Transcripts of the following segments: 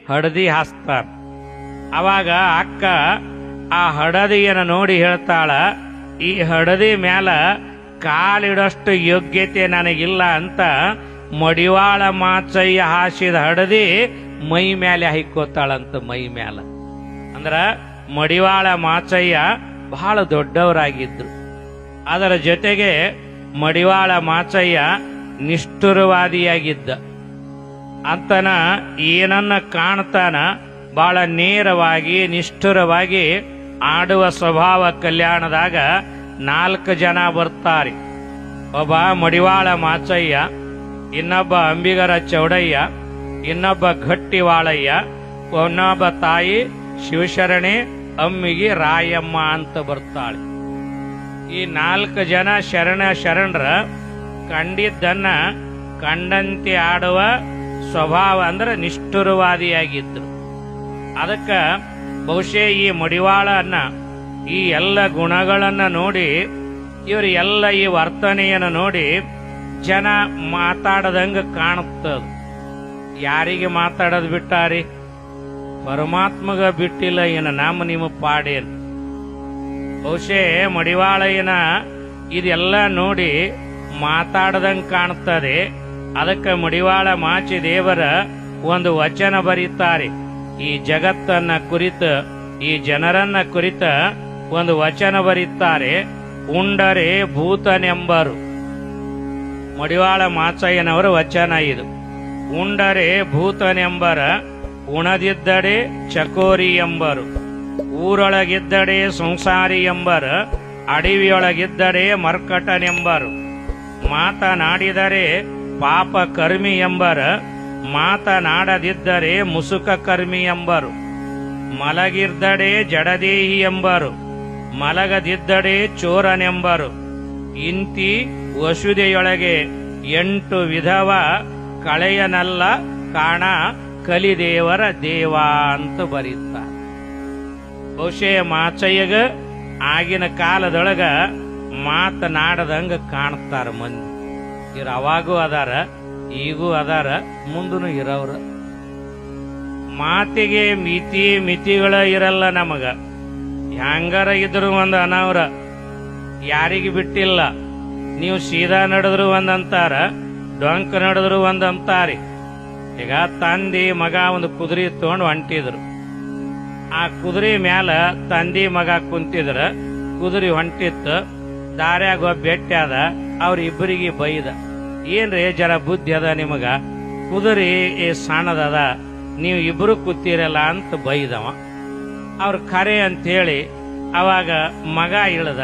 ಹಡದಿ ಹಾಸ್ತಾರ. ಅವಾಗ ಅಕ್ಕ ಆ ಹಡದಿಯನ್ನು ನೋಡಿ ಹೇಳ್ತಾಳ, ಈ ಹಡದಿ ಮ್ಯಾಲ ಕಾಲಿಡಷ್ಟು ಯೋಗ್ಯತೆ ನನಗಿಲ್ಲ ಅಂತ ಮಡಿವಾಳ ಮಾಚಯ್ಯ ಹಾಸಿದ ಹಡದಿ ಮೈ ಮೇಲೆ ಹೈಕೋತಾಳಂತ. ಮೈ ಮ್ಯಾಲ ಅಂದ್ರ ಮಡಿವಾಳ ಮಾಚಯ್ಯ ಬಹಳ ದೊಡ್ಡವರಾಗಿದ್ರು. ಅದರ ಜೊತೆಗೆ ಮಡಿವಾಳ ಮಾಚಯ್ಯ ನಿಷ್ಠುರವಾದಿಯಾಗಿದ್ದ. ಅಂತನ ಏನನ್ನ ಕಾಣ್ತಾನ ಬಹಳ ನೇರವಾಗಿ ನಿಷ್ಠುರವಾಗಿ ಆಡುವ ಸ್ವಭಾವ. ಕಲ್ಯಾಣದಾಗ 4 ಜನ ಬರ್ತಾರೆ. ಒಬ್ಬ ಮಡಿವಾಳ ಮಾಚಯ್ಯ, ಇನ್ನೊಬ್ಬ ಅಂಬಿಗರ ಚೌಡಯ್ಯ, ಇನ್ನೊಬ್ಬ ಗಟ್ಟಿವಾಳಯ್ಯ, ಇನ್ನೊಬ್ಬ ತಾಯಿ ಶಿವಶರಣೆ ಅಮ್ಮಿಗೆ ರಾಯಮ್ಮ ಅಂತ ಬರ್ತಾಳೆ. ಈ 4 ಜನ ಶರಣರ ಕಂಡಿದ್ದನ್ನ ಕಂಡಂತೆ ಆಡುವ ಸ್ವಭಾವ ಅಂದ್ರೆ ನಿಷ್ಠುರವಾದಿಯಾಗಿದ್ರು. ಅದಕ್ಕ ಬಹುಶಃ ಈ ಮಡಿವಾಳನ್ನ ಈ ಎಲ್ಲ ಗುಣಗಳನ್ನ ನೋಡಿ, ಇವರು ಎಲ್ಲ ಈ ವರ್ತನೆಯನ್ನು ನೋಡಿ ಜನ ಮಾತಾಡದಂಗ ಕಾಣುತ್ತದ. ಯಾರಿಗೆ ಮಾತಾಡೋದು ಬಿಟ್ಟಾರಿ? ಪರಮಾತ್ಮಗ ಬಿಟ್ಟಿಲ್ಲ. ಏನ ನಮ್ಮ ನಿಮ್ಮ ಪಾಡೇನು? ಬಹುಶಃ ಮಡಿವಾಳಯ್ಯನ ಇದೆಲ್ಲ ನೋಡಿ ಮಾತಾಡದಂಗ ಕಾಣುತ್ತದೆ. ಅದಕ್ಕೆ ಮಡಿವಾಳ ಮಾಚಿ ದೇವರ ಒಂದು ವಚನ ಬರೀತಾರೆ. ಈ ಜಗತ್ತನ್ನ ಕುರಿತ, ಈ ಜನರನ್ನ ಕುರಿತ ಒಂದು ವಚನ ಬರೀತಾರೆ. ಉಂಡರೆ ಭೂತನೆಂಬರು. ಮಡಿವಾಳ ಮಾಚಯ್ಯನವರ ವಚನ ಇದು. ಉಂಡರೆ ಭೂತನೆಂಬರ, ಉಣದಿದ್ದಡೆ ಚಕೋರಿ ಎಂಬರು. ಊರೊಳಗಿದ್ದಡೆ ಸಂಸಾರಿ ಎಂಬರ, ಅಡವಿಯೊಳಗಿದ್ದಡೆ ಮರ್ಕಟನೆಂಬರು. ಮಾತನಾಡಿದರೆ ಪಾಪ ಕರ್ಮಿ ಎಂಬರ, ಮಾತನಾಡದಿದ್ದರೆ ಮುಸುಕ ಕರ್ಮಿ ಎಂಬರು. ಮಲಗಿದ್ದಡೆ ಜಡದೇಹಿ ಎಂಬರು, ಮಲಗದಿದ್ದಡೆ ಚೋರನೆಂಬರು. ಇಂತಿ ವಸುದೆಯೊಳಗೆ 8 ವಿಧವ, ಕಳೆಯನಲ್ಲ ಕಾಣ ಕಲಿದೇವರ ದೇವ ಅಂತ ಬರೀತಾರೆ. ಬಹುಶಃ ಮಾಚಯ್ಯಗ ಆಗಿನ ಕಾಲದೊಳಗ ಮಾತನಾಡದಂಗ ಕಾಣ್ತಾರ ಮಂದಿ. ಇವ್ರು ಅವಾಗೂ ಅದಾರ, ಈಗೂ ಅದಾರ, ಮುಂದೂ ಇರವ್ರ. ಮಾತಿಗೆ ಮಿತಿಗಳ ಇರಲ್ಲ ನಮಗ. ಹ್ಯಾಂಗಾರ ಇದ್ರು ಒಂದು ಅನಾವ್ರ, ಯಾರಿಗೆ ಬಿಟ್ಟಿಲ್ಲ. ನೀವು ಸೀದಾ ನಡೆದ್ರು ಒಂದಂತಾರ, ಡೊಂಕ ನಡೆದ್ರು ಒಂದಂತಾರಿ. ಈಗ ತಂದಿ ಮಗ ಒಂದು ಕುದುರೆ ತಗೊಂಡು ಹೊಂಟಿದ್ರು. ಆ ಕುದುರೆ ಮ್ಯಾಲ ತಂದಿ ಮಗ ಕುಂತಿದ್ರ, ಕುದುರೆ ಹೊಂಟಿತ್ತು. ದಾರ್ಯಾಗ ಒಬ್ಬ ಭೇಟಿ ಆದ, ಅವ್ರಿಬ್ಬರಿಗೆ ಬೈದ, ಏನ್ರಿ ಜರ ಬುದ್ಧಿ ಅದ ನಿಮಗ? ಕುದುರೆ ಸಣ್ಣದದ, ನೀವು ಇಬ್ರು ಕೂತಿರಲ್ಲ ಅಂತ ಬೈದವ. ಅವ್ರ ಖರೆ ಅಂತೇಳಿ ಅವಾಗ ಮಗ ಇಳ್ದ,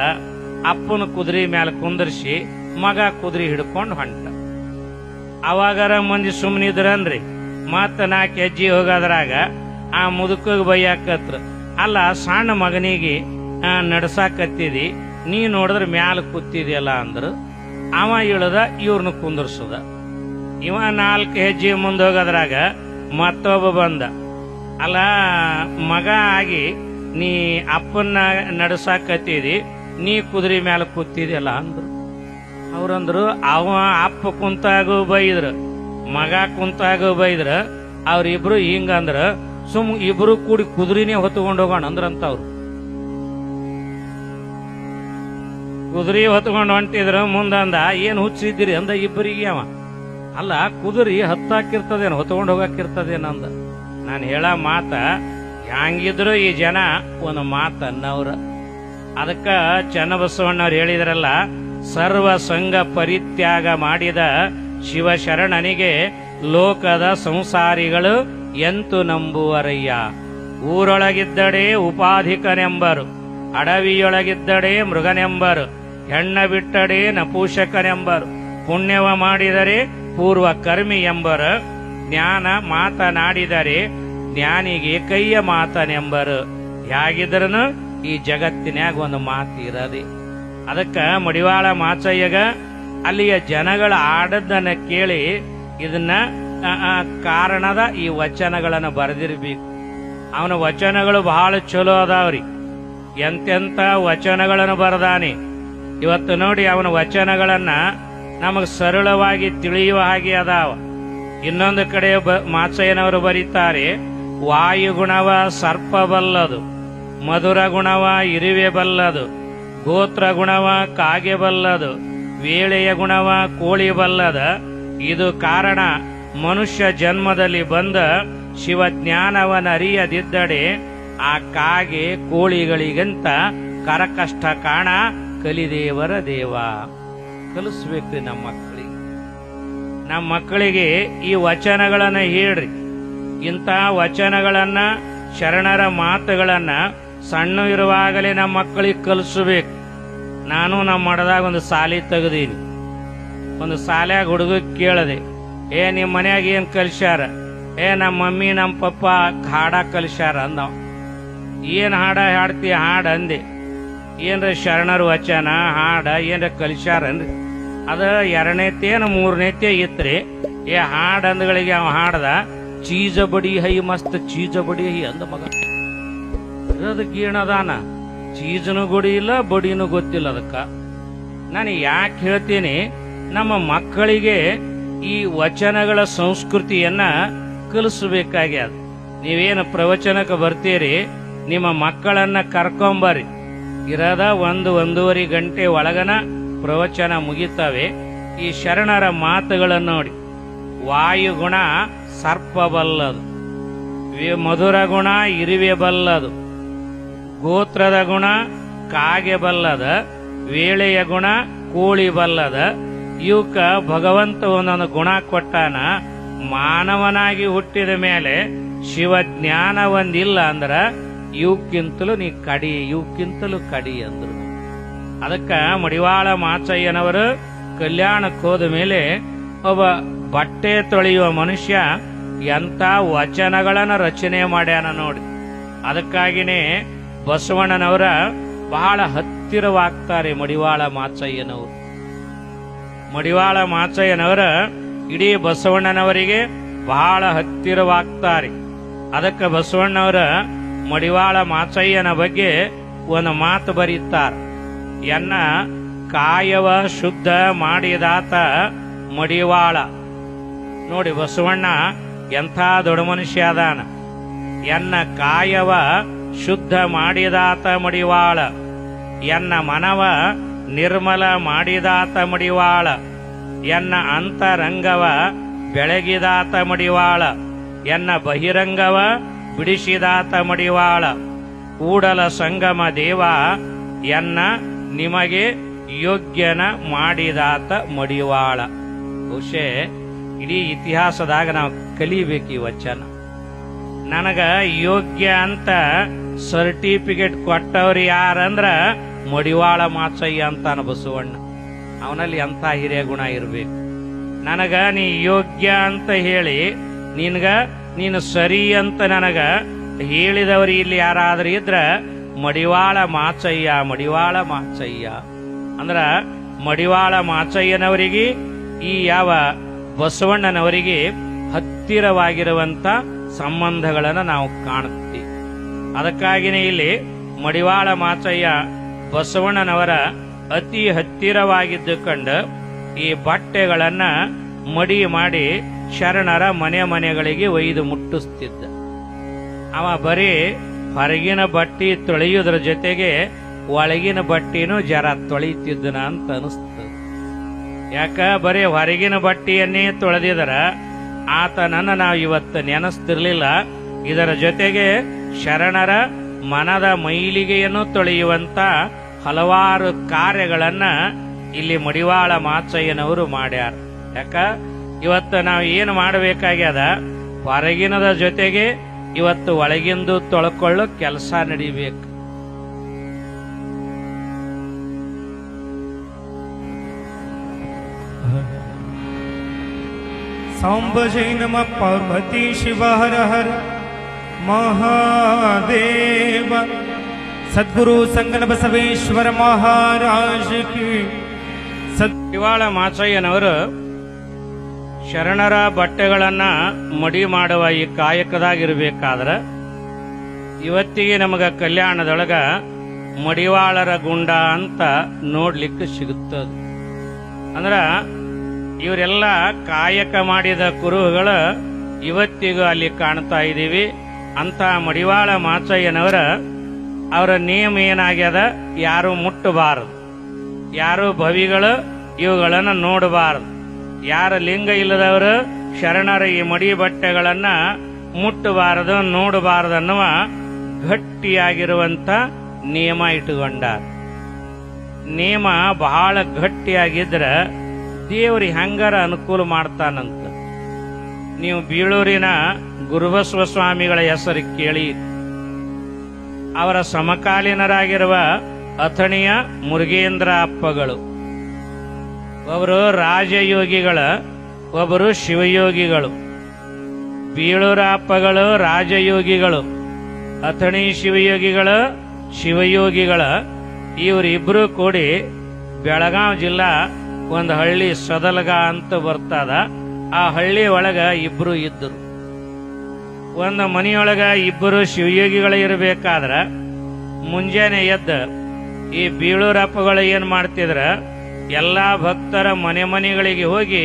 ಅಪ್ಪನ ಕುದುರೆ ಮ್ಯಾಲ ಕುಂದರ್ಸಿ ಮಗ ಕುದುರೆ ಹಿಡ್ಕೊಂಡು ಹೊಂಟ. ಅವಾಗಾರ ಮಂದಿ ಸುಮ್ಮನಿದ್ರನ್ರಿ. ಮತ್ತ 4 ಹೆಜ್ಜೆ ಹೋಗೋದ್ರಾಗ ಆ ಮುದುಕಗ್ ಬೈಯಾಕತ್ರ, ಅಲ್ಲ ಸಣ್ಣ ಮಗನಿಗೆ ನಡ್ಸಾಕತ್ತಿದಿ, ನೀ ನೋಡಿದ್ರೆ ಮ್ಯಾಲ ಕೂತಿದ್ಯಲ್ಲ ಅಂದ್ರು. ಅವ ಇಳ್ದ, ಇವ್ರನ್ನ ಕುಂದರ್ಸದ. ಇವ 4 ಹೆಜ್ಜೆ ಮುಂದೆ ಹೋಗೋದ್ರಾಗ ಮತ್ತೊಬ್ಬ ಬಂದ, ಅಲ್ಲ ಮಗ ಆಗಿ ನೀ ಅಪ್ಪನ್ನ ನಡ್ಸಾಕತ್ತಿದಿ, ನೀ ಕುದುರೆ ಮ್ಯಾಲ ಕೂತಿದ್ಯಲ್ಲ ಅಂದ್ರು. ಅವ್ರಂದ್ರು, ಅವ ಅಪ್ಪ ಕುಂತಾಗೂ ಬೈದ್ರ, ಮಗ ಕುಂತಾಗೂ ಬೈದ್ರ. ಅವ್ರಿಬ್ರು ಹಿಂಗಂದ್ರ ಸುಮ್ ಇಬ್ರು ಕೂಡಿ ಕುದುರಿನೇ ಹೊತ್ಕೊಂಡು ಹೋಗೋಣ ಅಂದ್ರಂತ. ಅವ್ರು ಕುದುರೆ ಹೊತ್ಕೊಂಡು ಹೊಂಟಿದ್ರು. ಮುಂದಂದ, ಏನ್ ಹುಚ್ಚಿದ್ದೀರಿ ಅಂದ ಇಬ್ಬರಿಗೆ. ಅವ ಅಲ್ಲ ಕುದುರೆ ಹತ್ತಾಕಿರ್ತದೇನು, ಹೊತ್ಕೊಂಡು ಹೋಗಾಕಿರ್ತದೇನಂದ. ನಾನು ಹೇಳ ಮಾತ ಹ್ಯಾಂಗಿದ್ರು ಈ ಜನ ಒಂದು ಮಾತನ್ನವ್ರ. ಅದಕ್ಕ ಚನ್ನಬಸವಣ್ಣವ್ರು ಹೇಳಿದ್ರಲ್ಲ, ಸರ್ವ ಸಂಘ ಪರಿತ್ಯಾಗ ಮಾಡಿದ ಶಿವಶರಣನಿಗೆ ಲೋಕದ ಸಂಸಾರಿಗಳು ಎಂತು ನಂಬುವರಯ್ಯ. ಊರೊಳಗಿದ್ದಡೆ ಉಪಾಧಿಕನೆಂಬರು, ಅಡವಿಯೊಳಗಿದ್ದಡೆ ಮೃಗನೆಂಬರು. ಹೆಣ್ಣ ಬಿಟ್ಟಡೆ ನಪೂಷಕನೆಂಬರು, ಪುಣ್ಯವ ಮಾಡಿದರೆ ಪೂರ್ವ ಕರ್ಮಿ ಎಂಬರು. ಜ್ಞಾನ ಮಾತನಾಡಿದರೆ ಜ್ಞಾನಿಗೆ ಕೈಯ ಮಾತನೆಂಬರು. ಹೇಗಿದ್ರನು ಈ ಜಗತ್ತಿನ್ಯಾಗ ಒಂದು ಮಾತು ಇರದೆ. ಅದಕ್ಕ ಮಡಿವಾಳ ಮಾಚಯ್ಯಗ ಅಲ್ಲಿಯ ಜನಗಳ ಆಡದ್ದನ್ನ ಕೇಳಿ ಇದನ್ನ ಕಾರಣದ ಈ ವಚನಗಳನ್ನು ಬರೆದಿರ್ಬೇಕು. ಅವನ ವಚನಗಳು ಬಹಳ ಚಲೋ ಅದಾವ್ರಿ. ಎಂತೆಂತ ವಚನಗಳನ್ನು ಬರದಾನೆ. ಇವತ್ತು ನೋಡಿ ಅವನ ವಚನಗಳನ್ನ ನಮಗ್ ಸರಳವಾಗಿ ತಿಳಿಯುವ ಹಾಗೆ ಅದಾವ. ಇನ್ನೊಂದು ಕಡೆ ಮಾಚಯ್ಯನವರು ಬರೀತಾರೆ, ವಾಯುಗುಣವ ಸರ್ಪ ಬಲ್ಲದು, ಮಧುರ ಗುಣವ ಇರುವೆ ಬಲ್ಲದು, ಗೋತ್ರ ಗುಣವ ಕಾಗೆ ಬಲ್ಲದು, ವೇಳೆಯ ಗುಣವ ಕೋಳಿ ಬಲ್ಲದ. ಇದು ಕಾರಣ ಮನುಷ್ಯ ಜನ್ಮದಲ್ಲಿ ಬಂದ ಶಿವಜ್ಞಾನವನ್ನರಿಯದಿದ್ದಡೆ ಆ ಕಾಗೆ ಕೋಳಿಗಳಿಗಂತ ಕರಕಷ್ಟ ಕಾಣ ಕಲಿದೇವರ ದೇವ. ಕಲಿಸ್ಬೇಕ್ರಿ ನಮ್ಮ ಮಕ್ಕಳಿಗೆ ಈ ವಚನಗಳನ್ನ ಹೇಳ್ರಿ. ಇಂಥ ವಚನಗಳನ್ನ ಶರಣರ ಮಾತುಗಳನ್ನ ಸಣ್ಣ ಇರುವಾಗಲೇ ನಮ್ಮ ಮಕ್ಕಳಿಗೆ ಕಲಿಸಬೇಕು. ನಾನು ನಮ್ಮ ಮಠದಾಗ ಒಂದು ಸಾಲಿ ತೆಗೆದೀನಿ. ಒಂದು ಸಾಲ್ಯಾಗ ಹುಡುಗ ಕೇಳದೆ, ನಿಮ್ಮ ಮನ್ಯಾಗ ಏನ್ ಕಲಿಸ್ಯಾರ? ನಮ್ಮ ಮಮ್ಮಿ ನಮ್ಮ ಪಪ್ಪ ಹಾಡ ಕಲಿಸ್ಯಾರ ಅಂದವ. ಏನ್ ಹಾಡ ಹಾಡ್ತಿ? ಹಾಡ ಅಂದೆ. ಏನ್ರ ಶರಣರ ವಚನ ಹಾಡ ಏನ್ರ ಕಲಿಸ್ಯಾರನ್ರಿ? ಅದ 2ನೇತೇನು 3ನೇತೆ ಇತ್ರಿ. ಹಾಡ ಅಂದಗಳಿಗೆ ಅವ ಹಾಡದ, ಚೀಜ ಬಡಿ ಹೈ ಮಸ್ತ್ ಚೀಜ ಬಡಿ ಹೈ ಅಂದ ಮಗ. ಅದಕ್ಕೆ ಏನದಾನ? ಚೀಜನು ಗುಡಿ ಇಲ್ಲ, ಬಡಿನೂ ಗೊತ್ತಿಲ್ಲ ಅದಕ್ಕ. ನಾನು ಯಾಕೆ ಹೇಳ್ತೀನಿ, ನಮ್ಮ ಮಕ್ಕಳಿಗೆ ಈ ವಚನಗಳ ಸಂಸ್ಕೃತಿಯನ್ನ ಕಲಿಸಬೇಕಾಗ್ಯದ. ನೀವೇನು ಪ್ರವಚನಕ್ಕೆ ಬರ್ತೀರಿ, ನಿಮ್ಮ ಮಕ್ಕಳನ್ನ ಕರ್ಕೊಂಬರ್ರಿ. ಇರದ 1-1.5 ಗಂಟೆ ಒಳಗನ ಪ್ರವಚನ ಮುಗಿತವೆ. ಈ ಶರಣರ ಮಾತುಗಳನ್ನು ನೋಡಿ. ವಾಯುಗುಣ ಸರ್ಪ ಬಲ್ಲದು, ಮಧುರ ಗುಣ ಇರುವೆ ಬಲ್ಲದು, ಗೋತ್ರದ ಗುಣ ಕಾಗೆ ಬಲ್ಲದ, ವೇಳೆಯ ಗುಣ ಕೋಳಿ ಬಲ್ಲದ. ಇವಕ್ಕ ಭಗವಂತ ಒಂದೊಂದು ಗುಣ ಕೊಟ್ಟಾನ. ಮಾನವನಾಗಿ ಹುಟ್ಟಿದ ಮೇಲೆ ಶಿವಜ್ಞಾನ ಒಂದಿಲ್ಲ ಅಂದ್ರ ಇವಕ್ಕಿಂತಲೂ ನೀ ಕಡಿ, ಇವಕ್ಕಿಂತಲೂ ಕಡಿ ಅಂದ್ರು. ಅದಕ್ಕ ಮಡಿವಾಳ ಮಾಚಯ್ಯನವರು ಕಲ್ಯಾಣಕ್ಕೆ ಹೋದ ಮೇಲೆ ಒಬ್ಬ ಬಟ್ಟೆ ತೊಳೆಯುವ ಮನುಷ್ಯ ಎಂತ ವಚನಗಳನ್ನ ರಚನೆ ಮಾಡ್ಯಾನ ನೋಡಿ. ಅದಕ್ಕಾಗಿನೇ ಬಸವಣ್ಣನವರ ಬಹಳ ಹತ್ತಿರವಾಗ್ತಾರೆ ಮಡಿವಾಳ ಮಾಚಯ್ಯನವರು. ಮಡಿವಾಳ ಮಾಚಯ್ಯನವರ ಇಡೀ ಬಸವಣ್ಣನವರಿಗೆ ಬಹಳ ಹತ್ತಿರವಾಗ್ತಾರೆ. ಅದಕ್ಕೆ ಬಸವಣ್ಣವರ ಮಡಿವಾಳ ಮಾಚಯ್ಯನ ಬಗ್ಗೆ ಒಂದು ಮಾತು ಬರೀತಾರೆ. ಎನ್ನ ಕಾಯವ ಶುದ್ಧ ಮಾಡಿದಾತ ಮಡಿವಾಳ. ನೋಡಿ ಬಸವಣ್ಣ ಎಂಥ ದೊಡ್ಡ ಮನುಷ್ಯ ಅದಾನ. ಎನ್ನ ಕಾಯವ ಶುದ್ಧ ಮಾಡಿದಾತ ಮಡಿವಾಳ, ಎನ್ನ ಮನವ ನಿರ್ಮಲ ಮಾಡಿದಾತ ಮಡಿವಾಳ, ಎನ್ನ ಅಂತರಂಗವ ಬೆಳಗಿದಾತ ಮಡಿವಾಳ, ಎನ್ನ ಬಹಿರಂಗವ ಬಿಡಿಸಿದಾತ ಮಡಿವಾಳ, ಕೂಡಲ ಸಂಗಮ ದೇವ ಎನ್ನ ನಿಮಗೆ ಯೋಗ್ಯನ ಮಾಡಿದಾತ ಮಡಿವಾಳ. ಬಹುಶಃ ಇಡೀ ಇತಿಹಾಸದಾಗ ನಾವು ಕಲಿಬೇಕು ಈ ವಚನ. ನನಗ ಯೋಗ್ಯ ಅಂತ ಸರ್ಟಿಫಿಕೇಟ್ ಕೊಟ್ಟವ್ರು ಯಾರಂದ್ರ ಮಡಿವಾಳ ಮಾಚಯ್ಯ ಅಂತಾನ ಬಸವಣ್ಣ. ಅವನಲ್ಲಿ ಎಂಥ ಹಿರಿಯ ಗುಣ ಇರಬೇಕು. ನನಗ ನೀ ಯೋಗ್ಯ ಅಂತ ಹೇಳಿ ನೀನು ಸರಿ ಅಂತ ನನಗ ಹೇಳಿದವರು ಇಲ್ಲಿ ಯಾರಾದ್ರೂ ಇದ್ರ ಮಡಿವಾಳ ಮಾಚಯ್ಯ, ಮಡಿವಾಳ ಮಾಚಯ್ಯ ಅಂದ್ರ ಮಡಿವಾಳ ಮಾಚಯ್ಯನವರಿಗೆ ಈ ಯಾವ ಬಸವಣ್ಣನವರಿಗೆ ಹತ್ತಿರವಾಗಿರುವಂತ ಸಂಬಂಧಗಳನ್ನು ನಾವು ಕಾಣುತ್ತೀವಿ. ಅದಕ್ಕಾಗಿನೇ ಇಲ್ಲಿ ಮಡಿವಾಳ ಮಾಚಯ್ಯ ಬಸವಣ್ಣನವರ ಅತಿ ಹತ್ತಿರವಾಗಿದ್ದು ಕಂಡು ಈ ಬಟ್ಟೆಗಳನ್ನ ಮಡಿ ಮಾಡಿ ಶರಣರ ಮನೆಗಳಿಗೆ ಒಯ್ದು ಮುಟ್ಟಿಸ್ತಿದ್ದ. ಅವ ಬರೀ ಹೊರಗಿನ ಬಟ್ಟೆ ತೊಳೆಯುವುದರ ಜೊತೆಗೆ ಒಳಗಿನ ಬಟ್ಟೆನೂ ಜರ ತೊಳಿತಿದ್ದನ ಅಂತ ಅನಿಸ್ತದೆ. ಯಾಕ ಬರೀ ಹೊರಗಿನ ಬಟ್ಟೆಯನ್ನೇ ತೊಳೆದಿದರ ಆತನನ್ನ ನಾವು ಇವತ್ತು ನೆನೆಸ್ತಿರ್ಲಿಲ್ಲ. ಇದರ ಜೊತೆಗೆ ಶರಣರ ಮನದ ಮೈಲಿಗೆಯನ್ನು ತೊಳೆಯುವಂತ ಹಲವಾರು ಕಾರ್ಯಗಳನ್ನ ಇಲ್ಲಿ ಮಡಿವಾಳ ಮಾಚಯ್ಯನವರು ಮಾಡ್ಯಾರ. ಯಾಕ ಇವತ್ತು ನಾವು ಏನು ಮಾಡಬೇಕಾಗ್ಯದ, ಹೊರಗಿನದ ಜೊತೆಗೆ ಇವತ್ತು ಒಳಗಿಂದು ತೊಳ್ಕೊಳ್ಳೋ ಕೆಲಸ ನಡಿಬೇಕು. सांब जय नमः पार्वती शिव हर हर महादेव। सद्गुरु संगन बसवेश्वर महाराज की। ಮಡಿವಾಳ ಮಾಚಯ್ಯನವರು ಶರಣರ ಬಟ್ಟೆಗಳನ್ನ ಮಡಿ ಮಾಡುವ ಈ ಕಾಯಕದಾಗಿರ್ಬೇಕಾದ್ರ ಇವತ್ತಿಗೆ ನಮಗ ಕಲ್ಯಾಣದೊಳಗ ಮಡಿವಾಳರ ಗುಂಡ ಅಂತ ನೋಡ್ಲಿಕ್ಕೆ ಸಿಗುತ್ತದೆ. ಅಂದ್ರ ಇವರೆಲ್ಲ ಕಾಯಕ ಮಾಡಿದ ಕುರುಹುಗಳು ಇವತ್ತಿಗೂ ಅಲ್ಲಿ ಕಾಣ್ತಾ ಇದ್ದೀವಿ. ಅಂತ ಮಡಿವಾಳ ಮಾಚಯ್ಯನವರ ಅವರ ನಿಯಮ ಏನಾಗ್ಯದ, ಯಾರು ಮುಟ್ಟಬಾರದು, ಯಾರು ಭವಿಗಳು ಇವುಗಳನ್ನು ನೋಡಬಾರದು, ಯಾರ ಲಿಂಗ ಇಲ್ಲದವರು ಶರಣರ ಈ ಮಡಿ ಬಟ್ಟೆಗಳನ್ನ ಮುಟ್ಟಬಾರದು, ನೋಡಬಾರದು ಅನ್ನುವ ಗಟ್ಟಿಯಾಗಿರುವಂತ ನಿಯಮ ಇಟ್ಟುಕೊಂಡಾರ. ನಿಯಮ ಬಹಳ ಗಟ್ಟಿಯಾಗಿದ್ರ ದೇವ್ರಿಗೆ ಹಂಗಾರ ಅನುಕೂಲ ಮಾಡ್ತಾನಂತ. ನೀವು ಬೀಳೂರಿನ ಗುರುಬಸವ ಸ್ವಾಮಿಗಳ ಹೆಸರು ಕೇಳಿ, ಅವರ ಸಮಕಾಲೀನರಾಗಿರುವ ಅಥಣಿಯ ಮುರುಗೇಂದ್ರ ಅಪ್ಪಗಳು ಒಬ್ಬರು ರಾಜಯೋಗಿಗಳ, ಒಬ್ಬರು ಶಿವಯೋಗಿಗಳು. ಬೀಳೂರ ಅಪ್ಪಗಳು ರಾಜಯೋಗಿಗಳು, ಅಥಣಿ ಶಿವಯೋಗಿಗಳ ಶಿವಯೋಗಿಗಳ. ಇವರಿಬ್ರು ಕೂಡಿ ಬೆಳಗಾವಿ ಜಿಲ್ಲಾ ಒಂದು ಹಳ್ಳಿ ಸದಲಗ ಅಂತ ಬರ್ತದ. ಆ ಹಳ್ಳಿ ಒಳಗ ಇಬ್ರು ಇದ್ದರು. ಒಂದು ಮನೆಯೊಳಗ ಇಬ್ಬರು ಶಿವಯೋಗಿಗಳು ಇರಬೇಕಾದ್ರ ಮುಂಜಾನೆ ಎದ್ದ ಈ ಬೀಳೂರಪ್ಪಗಳು ಏನ್ ಮಾಡ್ತಿದ್ರ, ಎಲ್ಲಾ ಭಕ್ತರ ಮನೆ ಮನೆಗಳಿಗೆ ಹೋಗಿ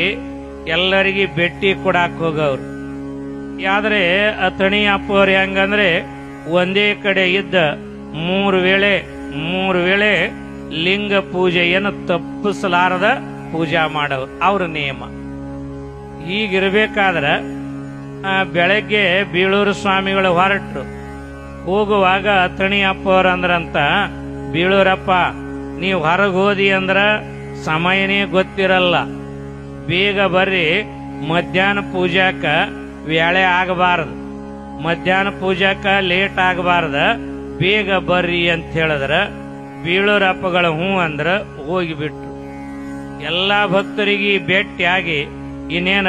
ಎಲ್ಲರಿಗೆ ಭೇಟಿ ಕೊಡಾಕ್ ಹೋಗವ್ರು. ಆದ್ರೆ ಅಥಣಿ ಅಪ್ಪವ್ರು ಹೆಂಗಂದ್ರೆ ಒಂದೇ ಕಡೆ ಇದ್ದ ಮೂರು ವೇಳೆ ಲಿಂಗ ಪೂಜೆಯನ್ನು ತಪ್ಪಿಸಲಾರದ ಪೂಜಾ ಮಾಡವ್ರು. ಅವ್ರ ನಿಯಮ ಹೀಗಿರ್ಬೇಕಾದ್ರ ಬೆಳಗ್ಗೆ ಬೀಳೂರು ಸ್ವಾಮಿಗಳು ಹೊರಟ್ರು. ಹೋಗುವಾಗ ಅಥಣಿ ಅಪ್ಪವ್ರ ಅಂದ್ರಂತ, ಬೀಳೂರಪ್ಪ ನೀವು ಹೊರಗೆ ಹೋದಿ ಅಂದ್ರ ಸಮಯನೇ ಗೊತ್ತಿರಲ್ಲ, ಬೇಗ ಬರ್ರಿ, ಮಧ್ಯಾಹ್ನ ಪೂಜಾಕ ವೇಳೆ ಆಗಬಾರದು, ಮಧ್ಯಾಹ್ನ ಪೂಜಾಕ ಲೇಟ್ ಆಗಬಾರ್ದ, ಬೇಗ ಬರ್ರಿ ಅಂತ ಹೇಳಿದ್ರ ಬೀಳೂರಪ್ಪಗಳ ಹೂ ಅಂದ್ರ ಹೋಗಿಬಿಟ್ರು. ಎಲ್ಲಾ ಭಕ್ತರಿಗೆ ಭೇಟಿಯಾಗಿ ಇನ್ನೇನ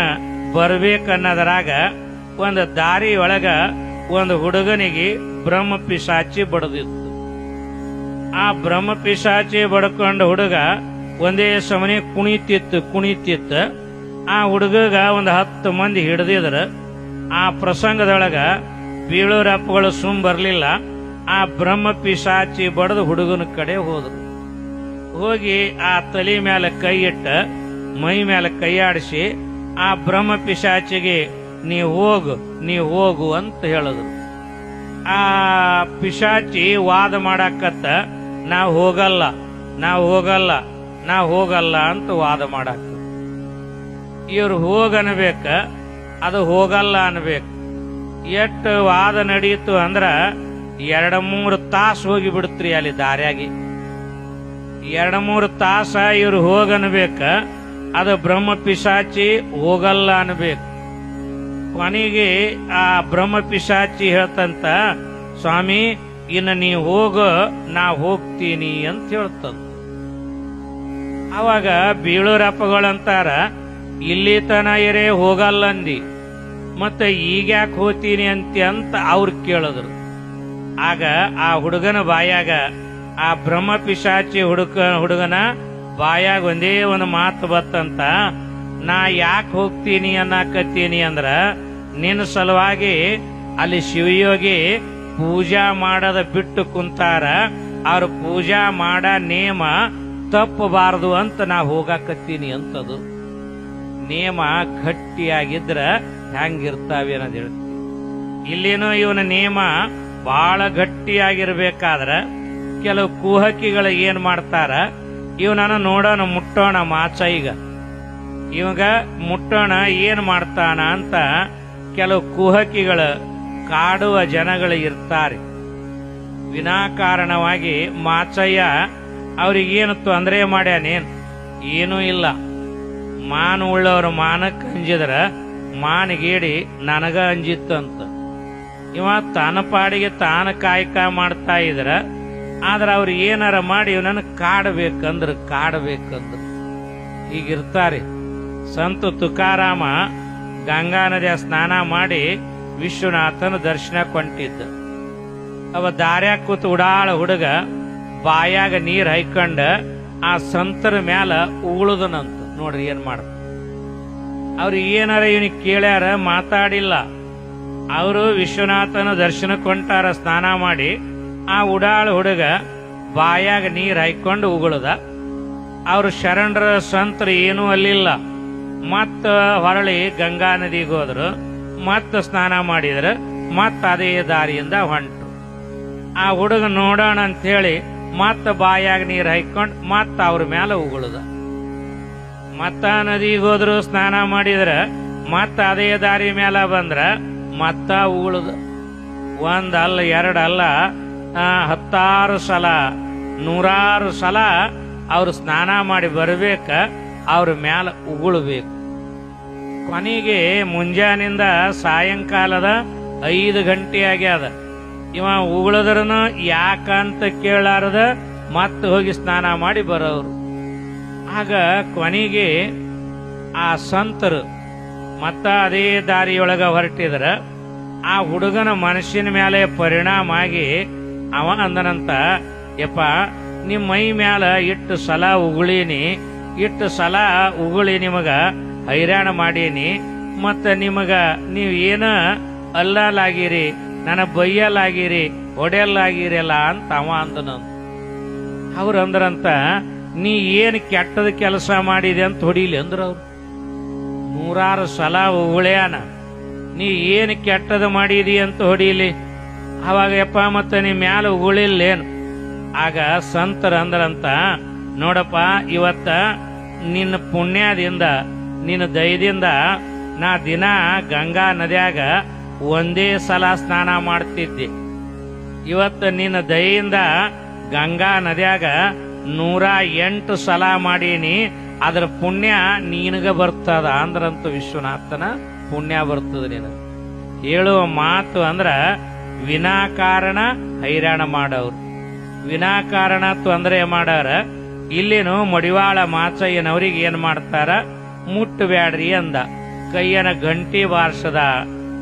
ಬರ್ಬೇಕನ್ನೋದ್ರಾಗ ಒಂದು ದಾರಿ ಒಳಗ ಒಂದು ಹುಡುಗನಿಗೆ ಬ್ರಹ್ಮ ಪಿಶಾಚಿ ಬಡದಿತ್ತು. ಆ ಬ್ರಹ್ಮ ಪಿಶಾಚಿ ಬಡ್ಕೊಂಡ ಹುಡುಗ ಒಂದೇ ಸಮನೆ ಕುಣಿತಿತ್ತು. ಆ ಹುಡುಗಗ ಒಂದು 10 ಮಂದಿ ಹಿಡಿದಿದ್ರ. ಆ ಪ್ರಸಂಗದೊಳಗ ಬೀಳೂರಪ್ಪಗಳು ಸುಮ್ ಬರ್ಲಿಲ್ಲ. ಆ ಬ್ರಹ್ಮ ಪಿಶಾಚಿ ಬಡದು ಹುಡುಗನ ಕಡೆ ಹೋದ್ರು. ಹೋಗಿ ಆ ತಲೆ ಮೇಲೆ ಕೈ ಇಟ್ಟ, ಮೈ ಮೇಲೆ ಕೈ ಆಡಿಸಿ ಆ ಬ್ರಹ್ಮ ಪಿಶಾಚಿಗೆ ನೀ ಹೋಗು ಅಂತ ಹೇಳಿದ್ರು. ಆ ಪಿಶಾಚಿ ವಾದ ಮಾಡಾಕತ್ತ, ನಾವು ಹೋಗಲ್ಲ ಅಂತ ವಾದ ಮಾಡಾಕ. ಇವ್ರು ಹೋಗನ್ಬೇಕ, ಅದು ಹೋಗಲ್ಲ ಅನ್ಬೇಕು. ಎಷ್ಟು ವಾದ ನಡೀತು ಅಂದ್ರ 2-3 ತಾಸು ಹೋಗಿ ಬಿಡುತ್ರಿ ಅಲ್ಲಿ ದಾರ್ಯಾಗಿ. 2-3 ತಾಸ ಇವ್ರು ಹೋಗನ್ಬೇಕ, ಅದು ಬ್ರಹ್ಮ ಪಿಶಾಚಿ ಹೋಗಲ್ಲ ಅನ್ಬೇಕು. ಕೊನೆಗೆ ಆ ಬ್ರಹ್ಮ ಪಿಶಾಚಿ ಹೇಳ್ತಂತ, ಸ್ವಾಮಿ ಇನ್ನು ನೀ ಹೋಗೋ, ನಾ ಹೋಗ್ತೀನಿ ಅಂತ ಹೇಳ್ತಂತ. ಅವಾಗ ಬೀಳೂರಪ್ಪಗಳಂತಾರ, ಇಲ್ಲಿ ತನ ಇರೇ ಹೋಗಲ್ಲಂದಿ, ಮತ್ತೆ ಈಗ್ಯಾಕೆ ಹೋಗ್ತೀನಿ ಅಂತ ಅವ್ರು ಕೇಳಿದ್ರು. ಆಗ ಆ ಹುಡುಗನ ಬಾಯಾಗ, ಆ ಬ್ರಹ್ಮ ಪಿಶಾಚಿ ಹುಡುಗನ ಬಾಯಾಗ ಒಂದೇ ಒಂದು ಮಾತು ಬತ್ತಂತ, ನಾ ಯಾಕೆ ಹೋಗ್ತೀನಿ ಅನ್ನಕತ್ತೀನಿ ಅಂದ್ರ ನಿನ್ನ ಸಲುವಾಗಿ ಅಲ್ಲಿ ಶಿವಯೋಗಿ ಪೂಜಾ ಮಾಡದ ಬಿಟ್ಟು ಕುಂತಾರ, ಅವ್ರ ಪೂಜಾ ಮಾಡ ನೇಮ ತಪ್ಪಬಾರದು ಅಂತ ನಾ ಹೋಗಾಕತ್ತೀನಿ ಅಂತದು. ನೇಮ ಗಟ್ಟಿಯಾಗಿದ್ರ ಹೆಂಗಿರ್ತಾವೆ ಅನ್ನೋದು ಹೇಳ್ತೀವಿ. ಇಲ್ಲೇನೋ ಇವನ ನೇಮ ಬಹಳ ಗಟ್ಟಿಯಾಗಿರ್ಬೇಕಾದ್ರ ಕೆಲವು ಕುಹಕಿಗಳು ಏನ್ ಮಾಡ್ತಾರ, ಇವನನ್ನ ನೋಡೋಣ ಮುಟ್ಟೋಣ ಮಾಚಯ್ಯಗ, ಇವಾಗ ಮುಟ್ಟೋಣ ಏನ್ ಮಾಡ್ತಾನ ಅಂತ ಕೆಲವು ಕುಹಕಿಗಳು ಕಾಡುವ ಜನಗಳು ಇರ್ತಾರೆ. ವಿನಾಕಾರಣವಾಗಿ ಮಾಚಯ್ಯ ಅವ್ರಿಗೇನು ತೊಂದರೆ ಮಾಡ್ಯಾನೇನ್, ಏನೂ ಇಲ್ಲ. ಮಾನ ಉಳ್ಳವ್ರ ಮಾನಕ್ಕೆ ಅಂಜಿದ್ರ ಮಾನಿಗೇಡಿ ನನಗ ಅಂಜಿತ್ತಂತ. ಇವ ತನ್ನ ಪಾಡಿಗೆ ತಾನು ಕಾಯ್ಕ ಮಾಡ್ತಾ ಇದ್ರ, ಆದ್ರ ಅವ್ರು ಏನಾರ ಮಾಡಿ ಇವನನ್ನು ಕಾಡಬೇಕಂದ್ರ ಹೀಗಿರ್ತಾರೆ. ಸಂತ ತುಕಾರಾಮ ಗಂಗಾ ನದಿಯ ಸ್ನಾನ ಮಾಡಿ ವಿಶ್ವನಾಥನ ದರ್ಶನ ಕೊಂಟಿದ್ದ. ಅವ ದಾರ್ಯಾಗ ಕೂತು ಉಡಾಳ ಹುಡುಗ ಬಾಯಾಗ ನೀರ್ ಹೈಕೊಂಡ ಆ ಸಂತರ ಮ್ಯಾಲ ಉಗುಳುದನಂತ. ನೋಡ್ರಿ ಏನ್ ಮಾಡ, ಅವ್ರು ಏನಾರ ಇವನಿಗೆ ಕೇಳ್ಯಾರ, ಮಾತಾಡಿಲ್ಲ. ಅವರು ವಿಶ್ವನಾಥನ ದರ್ಶನ ಕೊಂಟಾರ ಸ್ನಾನ ಮಾಡಿ. ಆ ಉಡಾಳ ಹುಡುಗ ಬಾಯಾಗ ನೀರ್ ಹಾಯ್ಕೊಂಡು ಉಗುಳದ. ಅವ್ರು ಶರಣರ ಸಂತರು ಏನೂ ಅಲ್ಲಿಲ್ಲ. ಮತ್ತ ಹೊರಳಿ ಗಂಗಾ ನದಿಗೆ ಹೋದ್ರು, ಮತ್ತ ಸ್ನಾನ ಮಾಡಿದ್ರ ಮತ್ತ ಅದೇ ದಾರಿಯಿಂದ ಹೊಂಟ್ರು. ಆ ಹುಡುಗ ನೋಡೋಣ ಅಂತೇಳಿ ಮತ್ತ ಬಾಯಾಗ ನೀರು ಹಾಕೊಂಡು ಮತ್ತ ಅವ್ರ ಮೇಲೆ ಉಗುಳದ. ಮತ್ತ ನದಿಗೆ ಹೋದ್ರು, ಸ್ನಾನ ಮಾಡಿದ್ರ ಮತ್ತ ಅದೇ ದಾರಿ ಮೇಲೆ ಬಂದ್ರ ಮತ್ತ ಉಗುಳದ. ಒಂದಲ್ಲ ಎರಡಲ್ಲ, 10 ಸಲ 100 ಸಲ ಅವ್ರು ಸ್ನಾನ ಮಾಡಿ ಬರ್ಬೇಕ, ಅವ್ರ ಮ್ಯಾಲ ಉಗುಳ್ಬೇಕು. ಕೊನೆಗೆ ಮುಂಜಾನಿಂದ ಸಾಯಂಕಾಲದ 5 ಗಂಟೆ ಆಗ್ಯಾದ. ಇವ ಉಗುಳದ್ರನು ಯಾಕಂತ ಕೇಳಾರದ ಮತ್ತೆ ಹೋಗಿ ಸ್ನಾನ ಮಾಡಿ ಬರೋರು. ಆಗ ಕೊನೆಗೆ ಆ ಸಂತರು ಮತ್ತ ಅದೇ ದಾರಿಯೊಳಗ ಹೊರಟಿದ್ರ ಆ ಹುಡುಗನ ಮನಸ್ಸಿನ ಮೇಲೆ ಪರಿಣಾಮ ಆಗಿ ಅವ ಅಂದನಂತ, ಯಪ್ಪ ನಿಮ್ಮ ಮೈ ಮ್ಯಾಲ ಇಟ್ಟು ಸಲ ಉಗುಳೀನಿ, ಇಟ್ಟು ಸಲ ಉಗುಳಿ ನಿಮಗ ಹೈರಾಣ ಮಾಡೀನಿ, ಮತ್ತ ನಿಮಗ ನೀವು ಏನ ಅಲ್ಲಲಾಗಿರಿ, ನನ್ನ ಬೈಯಲಾಗಿರಿ, ಹೊಡೆಯಲಾಗಿರಲ್ಲ ಅಂತ ಅವ ಅಂದನಂತ. ಅವ್ರು ಅಂದ್ರಂತ, ನೀ ಏನು ಕೆಟ್ಟದ ಕೆಲಸ ಮಾಡಿದೆ ಅಂತ ಹೊಡಿಲಿ ಅಂದ್ರ ಅವ್ರು. 100 ಸಲ ಉಗುಳ್ಯಾನ, ನೀ ಏನು ಕೆಟ್ಟದ ಮಾಡಿದಿ ಅಂತ ಹೊಡೀಲಿ. ಅವಾಗ ಯಪ್ಪ ಮತ್ತೆ ನೀ ಮ್ಯಾಲ ಉಗುಳಿಲ್ಲೇನು? ಆಗ ಸಂತರ ಅಂದ್ರಂತ, ನೋಡಪ್ಪ ಇವತ್ತ ನಿನ್ನ ಪುಣ್ಯದಿಂದ ನಿನ್ನ ದಯದಿಂದ ನಾ ದಿನ ಗಂಗಾ ನದಿಯಾಗ ಒಂದೇ ಸಲ ಸ್ನಾನ ಮಾಡ್ತಿದ್ದೆ. ಇವತ್ತು ನಿನ್ನ ದಯೆಯಿಂದ ಗಂಗಾ ನದಿಯಾಗ 108 ಸಲ ಮಾಡೀನಿ, ಅದ್ರ ಪುಣ್ಯ ನಿನಗ ಬರ್ತದ ಅಂದ್ರಂತ ವಿಶ್ವನಾಥನ ಪುಣ್ಯ ಬರ್ತದ ನಿನಗ. ಹೇಳುವ ಮಾತು ಅಂದ್ರ ವಿನಾಕಾರಣ ಹೈರಾಣ ಮಾಡವ್ರು, ವಿನಾಕಾರಣ ತೊಂದರೆ ಮಾಡಾರ. ಇಲ್ಲೇನು ಮಡಿವಾಳ ಮಾಚಯ್ಯನವ್ರಿಗೆ ಏನ್ ಮಾಡ್ತಾರ, ಮುಟ್ಟಬ್ಯಾಡ್ರಿ ಅಂದ. ಕೈಯನ ಗಂಟಿ ಬಾರ್ಸದ,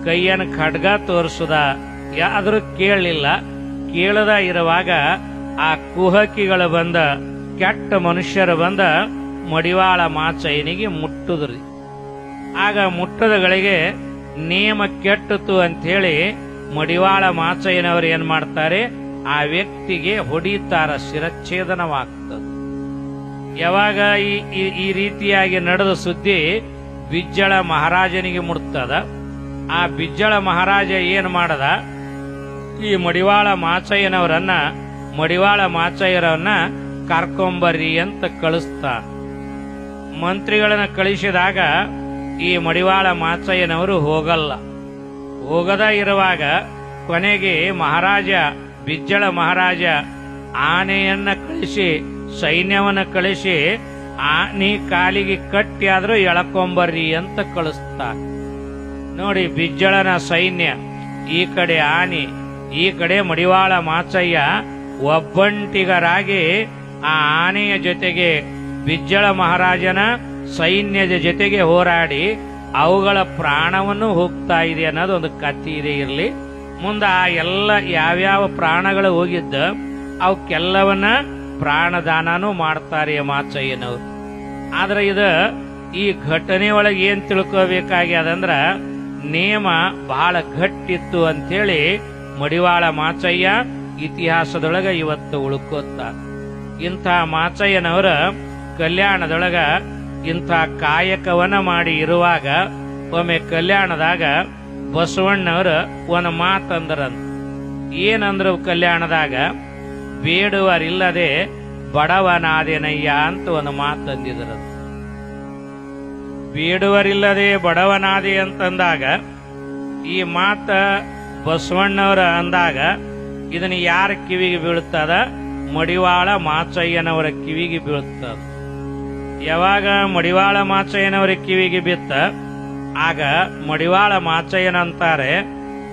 ಕೈಯನ ಖಡ್ಗ ತೋರ್ಸದ, ಯಾದ್ರೂ ಕೇಳಲಿಲ್ಲ. ಕೇಳದ ಇರುವಾಗ ಆ ಕುಹಕಿಗಳು ಬಂದ, ಕೆಟ್ಟ ಮನುಷ್ಯರು ಬಂದ ಮಡಿವಾಳ ಮಾಚಯ್ಯನಿಗೆ ಮುಟ್ಟುದ್ರಿ. ಆಗ ಮುಟ್ಟದಗಳಿಗೆ ನೇಮ ಕೆಟ್ಟಿತು ಅಂಥೇಳಿ ಮಡಿವಾಳ ಮಾಚಯ್ಯನವರು ಏನ್ ಮಾಡ್ತಾರೆ, ಆ ವ್ಯಕ್ತಿಗೆ ಹೊಡಿತಾರ, ಶಿರಚ್ಛೇದನವಾಗ್ತದೆ. ಯಾವಾಗ ಈ ರೀತಿಯಾಗಿ ನಡೆದ ಸುದ್ದಿ ಬಿಜ್ಜಳ ಮಹಾರಾಜನಿಗೆ ಮುಟ್ತದ. ಆ ಬಿಜ್ಜಳ ಮಹಾರಾಜ ಏನ್ ಮಾಡದ, ಈ ಮಡಿವಾಳ ಮಾಚಯ್ಯನವರನ್ನ ಮಡಿವಾಳ ಮಾಚಯ್ಯರನ್ನ ಕರ್ಕೊಂಬರ್ರಿ ಅಂತ ಕಳಿಸ್ತ. ಮಂತ್ರಿಗಳನ್ನ ಕಳಿಸಿದಾಗ ಈ ಮಡಿವಾಳ ಮಾಚಯ್ಯನವರು ಹೋಗಲ್ಲ. ಹೋಗದ ಇರುವಾಗ ಕೊನೆಗೆ ಮಹಾರಾಜ ಬಿಜ್ಜಳ ಮಹಾರಾಜ ಆನೆಯನ್ನ ಕಳಿಸಿ, ಸೈನ್ಯವನ್ನ ಕಳಿಸಿ, ಆನೆ ಕಾಲಿಗೆ ಕಟ್ಟಿ ಆದ್ರೂ ಎಳ್ಕೊಂಬರ್ರಿ ಅಂತ ಕಳಿಸ್ತ. ನೋಡಿ, ಬಿಜ್ಜಳನ ಸೈನ್ಯ ಈ ಕಡೆ ಆನೆ, ಈ ಕಡೆ ಮಡಿವಾಳ ಮಾಚಯ್ಯ ಒಬ್ಬಂಟಿಗರಾಗಿ ಆ ಆನೆಯ ಜೊತೆಗೆ ಬಿಜ್ಜಳ ಮಹಾರಾಜನ ಸೈನ್ಯದ ಜೊತೆಗೆ ಹೋರಾಡಿ ಅವುಗಳ ಪ್ರಾಣವನ್ನು ಹೋಗ್ತಾ ಇದೆ ಅನ್ನೋದು ಒಂದು ಕಥೆ ಇದೆ. ಇರಲಿ, ಮುಂದೆ ಆ ಎಲ್ಲ ಯಾವ್ಯಾವ ಪ್ರಾಣಗಳು ಹೋಗಿದ್ದ ಅವಕ್ಕೆಲ್ಲವನ್ನ ಪ್ರಾಣದಾನನೂ ಮಾಡ್ತಾರೆ ಮಾಚಯ್ಯನವರು. ಆದ್ರೆ ಈ ಘಟನೆ ಒಳಗೆ ಏನ್ ತಿಳ್ಕೋಬೇಕಾಗ್ಯದಂದ್ರ ನೇಮ ಬಹಳ ಗಟ್ಟಿತ್ತು ಅಂತೇಳಿ ಮಡಿವಾಳ ಮಾಚಯ್ಯ ಇತಿಹಾಸದೊಳಗ ಇವತ್ತು ಉಳ್ಕೋತಾರೆ. ಇಂಥ ಮಾಚಯ್ಯನವರ ಕಲ್ಯಾಣದೊಳಗ ಇಂಥ ಕಾಯಕವನ್ನ ಮಾಡಿ ಇರುವಾಗ ಒಮ್ಮೆ ಕಲ್ಯಾಣದಾಗ ಬಸವಣ್ಣವರ ಒಂದು ಮಾತಂದ್ರಂತ. ಏನಂದ್ರು ಕಲ್ಯಾಣದಾಗ, ಬೇಡುವರಿಲ್ಲದೆ ಬಡವನಾದೇನಯ್ಯ ಅಂತ ಒಂದು ಮಾತಂದಿದ್ರ. ಬೇಡುವರಿಲ್ಲದೆ ಬಡವನಾದೆ ಅಂತಂದಾಗ ಈ ಮಾತ ಬಸವಣ್ಣವರ ಅಂದಾಗ ಇದನ್ನ ಯಾರ ಕಿವಿಗೆ ಬೀಳುತ್ತದ, ಮಡಿವಾಳ ಮಾಚಯ್ಯನವರ ಕಿವಿಗೆ ಬೀಳುತ್ತದ. ಯಾವಾಗ ಮಡಿವಾಳ ಮಾಚಯ್ಯನವರ ಕಿವಿಗೆ ಬಿತ್ತ ಆಗ ಮಡಿವಾಳ ಮಾಚಯ್ಯನಂತಾರೆ,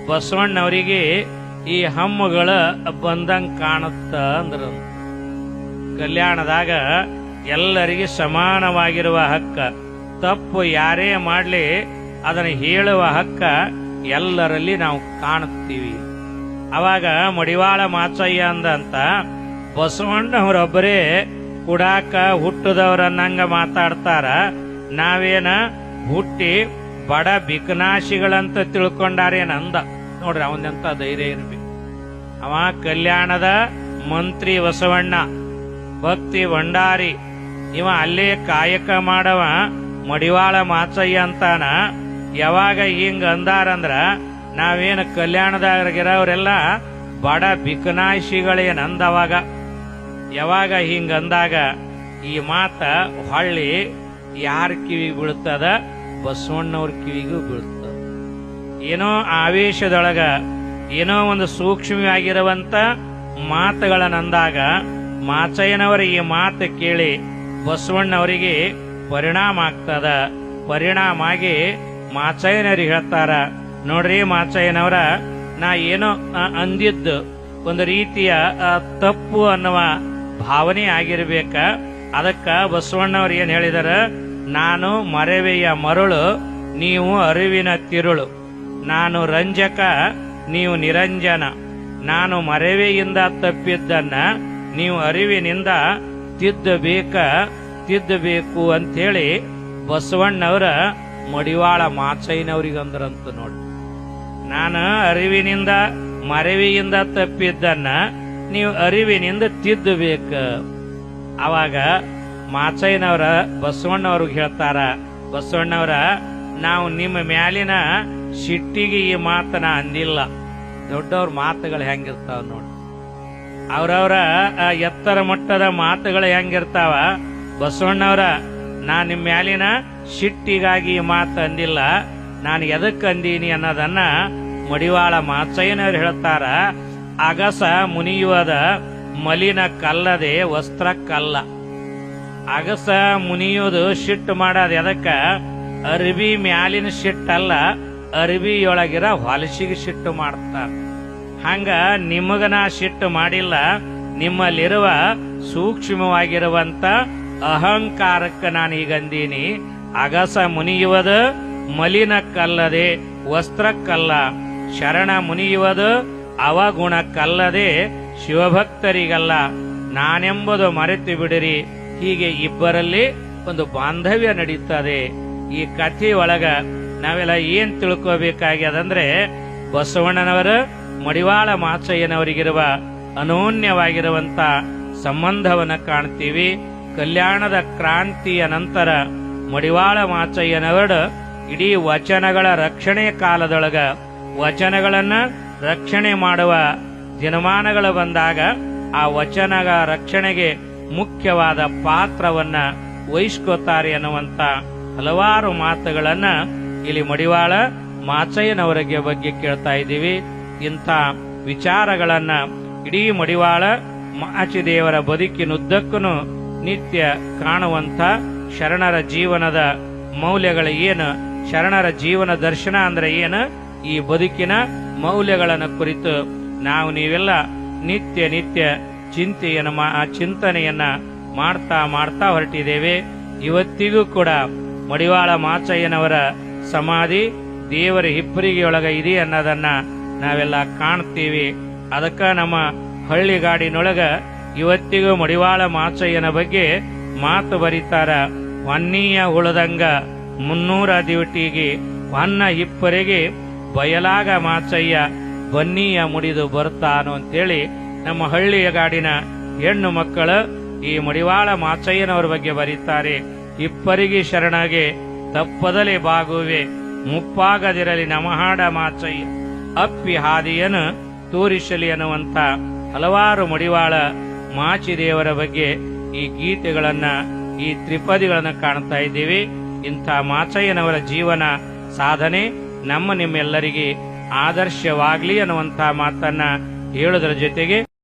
ಬಸವಣ್ಣವರಿಗೆ ಈ ಹಮ್ಮುಗಳ ಬಂದಂಗ್ ಕಾಣುತ್ತ ಅಂದ್ರ. ಕಲ್ಯಾಣದಾಗ ಎಲ್ಲರಿಗೆ ಸಮಾನವಾಗಿರುವ ಹಕ್ಕ, ತಪ್ಪು ಯಾರೇ ಮಾಡ್ಲಿ ಅದನ್ನ ಹೇಳುವ ಹಕ್ಕ ಎಲ್ಲರಲ್ಲಿ ನಾವು ಕಾಣುತ್ತೀವಿ. ಅವಾಗ ಮಡಿವಾಳ ಮಾಚಯ್ಯ ಅಂದಂತ ಬಸವಣ್ಣವರೊಬ್ಬರೇ ಕುಡಾಕ ಹುಟ್ಟದವರನ್ನಂಗ ಮಾತಾಡ್ತಾರ, ನಾವೇನ ಹುಟ್ಟಿ ಬಡ ಬಿಕನಾಶಿಗಳಂತ ತಿಳ್ಕೊಂಡಾರೇನಂದ. ನೋಡ್ರಿ ಅವನಂತ ಧೈರ್ಯ ಇರ್ಬೇಕು. ಅವ ಕಲ್ಯಾಣದ ಮಂತ್ರಿ ಬಸವಣ್ಣ, ಭಕ್ತಿ ಭಂಡಾರಿ, ಇವ ಅಲ್ಲೇ ಕಾಯಕ ಮಾಡವ ಮಡಿವಾಳ ಮಾಚಯ್ಯ ಅಂತಾನ. ಯಾವಾಗ ಹಿಂಗ ಅಂದಾರಂದ್ರ ನಾವೇನು ಕಲ್ಯಾಣದಾಗಿರೋರೆಲ್ಲ ಬಡ ಬಿಕನಾಯಿಸಿಗಳೇನಂದವಾಗ ಯಾವಾಗ ಹಿಂಗಂದಾಗ ಈ ಮಾತ ಹೊಳ್ಳಿ ಯಾರ ಕಿವಿಗೆ ಬೀಳ್ತದ? ಬಸವಣ್ಣವ್ರ ಕಿವಿಗೂ ಬೀಳ್ತದ. ಏನೋ ಆವೇಶದೊಳಗ ಏನೋ ಒಂದು ಸೂಕ್ಷ್ಮವಾಗಿರುವಂತ ಮಾತುಗಳನ್ನಂದಾಗ ಮಾಚಯ್ಯನವರ ಈ ಮಾತು ಕೇಳಿ ಬಸವಣ್ಣವರಿಗೆ ಪರಿಣಾಮ ಆಗ್ತದ. ಪರಿಣಾಮ ಆಗಿ ಮಾಚಯ್ಯನವ್ರಿಗೆ ಹೇಳ್ತಾರ, ನೋಡ್ರಿ ಮಾಚಯ್ಯನವರ, ನಾ ಏನೋ ಅಂದಿದ್ದು ಒಂದು ರೀತಿಯ ತಪ್ಪು ಅನ್ನುವ ಭಾವನೆ ಆಗಿರ್ಬೇಕ. ಅದಕ್ಕ ಬಸವಣ್ಣವ್ರು ಏನ್ ಹೇಳಿದಾರ, ನಾನು ಮರವೆಯ ಮರುಳು, ನೀವು ಅರಿವಿನ ತಿರುಳು. ನಾನು ರಂಜಕ, ನೀವು ನಿರಂಜನ. ನಾನು ಮರವೆಯಿಂದ ತಪ್ಪಿದ್ದನ್ನ ನೀವು ಅರಿವಿನಿಂದ ತಿದ್ದಬೇಕು ಅಂತೇಳಿ ಬಸವಣ್ಣವರ ಮಡಿವಾಳ ಮಾಚಯ್ಯನವ್ರಿಗಂದ್ರಂತ ನೋಡಿ. ನಾನು ಅರಿವಿನಿಂದ ಮರವಿಯಿಂದ ತಪ್ಪಿದ್ದನ್ನ ನೀವು ಅರಿವಿನಿಂದ ತಿದ್ದಬೇಕ. ಅವಾಗ ಮಾಚಯ್ಯನವರ ಬಸವಣ್ಣವ್ರಿಗೆ ಹೇಳ್ತಾರ, ಬಸವಣ್ಣವರ, ನಾವು ನಿಮ್ಮ ಮ್ಯಾಲಿನ ಸಿಟ್ಟಿಗೆ ಈ ಮಾತನ ಅಂದಿಲ್ಲ. ದೊಡ್ಡವ್ರ ಮಾತುಗಳು ಹೆಂಗಿರ್ತಾವ ನೋಡಿ, ಅವ್ರವ್ರ ಎತ್ತರ ಮಟ್ಟದ ಮಾತುಗಳು ಹೆಂಗಿರ್ತಾವ. ಬಸವಣ್ಣವ್ರ, ನಾ ನಿಮ್ಮ ಮ್ಯಾಲಿನ ಸಿಟ್ಟಿಗಾಗಿ ಈ ಮಾತು ಅಂದಿಲ್ಲ, ನಾನು ಎದಕ್ಕೆ ಅಂದೀನಿ ಅನ್ನೋದನ್ನ ಮಡಿವಾಳ ಮಾಚಯ್ಯನವ್ರು ಹೇಳ್ತಾರ. ಅಗಸ ಮುನಿಯುವದ ಮಲಿನ ಕಲ್ಲದೆ ವಸ್ತ್ರಕ್ಕಲ್ಲ. ಅಗಸ ಮುನಿಯೋದು ಸಿಟ್ಟು ಮಾಡೋದು ಎದಕ್ಕ? ಅರ್ಬಿ ಮ್ಯಾಲಿನ ಸಿಟ್ಟಲ್ಲ, ಅರ್ಬಿಯೊಳಗಿರ ಹೊಲಸಿಗೆ ಸಿಟ್ಟು ಮಾಡ್ತಾರ. ಹಂಗ ನಿಮಗನ ಸಿಟ್ಟು ಮಾಡಿಲ್ಲ, ನಿಮ್ಮಲ್ಲಿರುವ ಸೂಕ್ಷ್ಮವಾಗಿರುವಂತ ಅಹಂಕಾರಕ್ಕೆ ನಾನು ಈಗಂದೀನಿ. ಅಗಸ ಮುನಿಯುವುದು ಮಲಿನ ಕಲ್ಲದೆ ವಸ್ತ್ರಕ್ಕಲ್ಲ, ಶರಣ ಮುನಿಯುವುದು ಅವಗುಣಕ್ಕಲ್ಲದೆ ಶಿವಭಕ್ತರಿಗಲ್ಲ. ನಾನೆಂಬುದು ಮರೆತು ಬಿಡಿರಿ. ಹೀಗೆ ಇಬ್ಬರಲ್ಲಿ ಒಂದು ಬಾಂಧವ್ಯ ನಡೀತದೆ. ಈ ಕಥೆಯೊಳಗ ನಾವೆಲ್ಲ ಏನ್ ತಿಳ್ಕೋಬೇಕಾಗ್ಯದಂದ್ರೆ, ಬಸವಣ್ಣನವರು ಮಡಿವಾಳ ಮಾಚಯ್ಯನವರಿಗಿರುವ ಅನೋನ್ಯವಾಗಿರುವಂತ ಸಂಬಂಧವನ್ನ ಕಾಣ್ತೀವಿ. ಕಲ್ಯಾಣದ ಕ್ರಾಂತಿಯ ನಂತರ ಮಡಿವಾಳ ಮಾಚಯ್ಯನವರು ಇಡೀ ವಚನಗಳ ರಕ್ಷಣೆಯ ಕಾಲದೊಳಗ ವಚನಗಳನ್ನ ರಕ್ಷಣೆ ಮಾಡುವ ದಿನಮಾನಗಳು ಬಂದಾಗ ಆ ವಚನಗಳ ರಕ್ಷಣೆಗೆ ಮುಖ್ಯವಾದ ಪಾತ್ರವನ್ನ ವಹಿಸ್ಕೋತಾರೆ ಅನ್ನುವಂತ ಹಲವಾರು ಮಾತುಗಳನ್ನ ಇಲ್ಲಿ ಮಡಿವಾಳ ಮಾಚಯ್ಯನವರ ಬಗ್ಗೆ ಕೇಳ್ತಾ ಇದ್ದೀವಿ. ಇಂಥ ವಿಚಾರಗಳನ್ನ ಇಡೀ ಮಡಿವಾಳ ಮಾಚಿದೇವರ ಬದುಕಿನುದ್ದಕ್ಕೂ ನಿತ್ಯ ಕಾಣುವಂತ ಶರಣರ ಜೀವನದ ಮೌಲ್ಯಗಳು ಏನು, ಶರಣರ ಜೀವನ ದರ್ಶನ ಅಂದ್ರೆ ಏನು, ಈ ಬದುಕಿನ ಮೌಲ್ಯಗಳನ್ನು ಕುರಿತು ನಾವು ನೀವೆಲ್ಲ ನಿತ್ಯ ನಿತ್ಯ ಚಿಂತನೆಯನ್ನ ಮಾಡ್ತಾ ಹೊರಟಿದ್ದೇವೆ. ಇವತ್ತಿಗೂ ಕೂಡ ಮಡಿವಾಳ ಮಾಚಯ್ಯನವರ ಸಮಾಧಿ ದೇವರ ಹಿಪ್ಪರಿಗೆಯೊಳಗ ಇದೆ ಅನ್ನೋದನ್ನ ನಾವೆಲ್ಲ ಕಾಣ್ತೀವಿ. ಅದಕ್ಕ ನಮ್ಮ ಹಳ್ಳಿಗಾಡಿನೊಳಗ ಇವತ್ತಿಗೂ ಮಡಿವಾಳ ಮಾಚಯ್ಯನ ಬಗ್ಗೆ ಮಾತು ಬರೀತಾರ. ಹೊನ್ನೀಯ ಉಳದಂಗ 300 ದಿವಟಿಗೆ ಹೊನ್ನ ಹಿಪ್ಪರಿಗೆ ಬಯಲಾಗ ಮಾಚಯ್ಯ ಬನ್ನೀಯ ಮುಡಿದು ಬರ್ತಾನು ಅಂತೇಳಿ ನಮ್ಮ ಹಳ್ಳಿಯ ಗಾಡಿನ ಹೆಣ್ಣು ಮಕ್ಕಳು ಈ ಮಡಿವಾಳ ಮಾಚಯ್ಯನವರ ಬಗ್ಗೆ ಬರೀತಾರೆ. ಹಿಪ್ಪರಿಗೆ ಶರಣಗೆ ತಪ್ಪದಲೆ ಬಾಗುವೆ, ಮುಪ್ಪಾಗದಿರಲಿ ನಮಹಾಡ ಮಾಚಯ್ಯ, ಅಪ್ಪಿ ಹಾದಿಯನ್ನು ತೋರಿಸಲಿ ಅನ್ನುವಂತ ಹಲವಾರು ಮಡಿವಾಳ ಮಾಚಿದೇವರ ಬಗ್ಗೆ ಈ ಗೀತೆಗಳನ್ನ, ಈ ತ್ರಿಪದಿಗಳನ್ನ ಕಾಣ್ತಾ ಇದ್ದೀವಿ. ಇಂಥ ಮಾಚಯ್ಯನವರ ಜೀವನ ಸಾಧನೆ ನಿಮ್ಮೆಲ್ಲರಿಗೆ ಆದರ್ಶವಾಗ್ಲಿ ಅನ್ನುವಂತ ಮಾತನ್ನ ಹೇಳುವುದರ ಜೊತೆಗೆ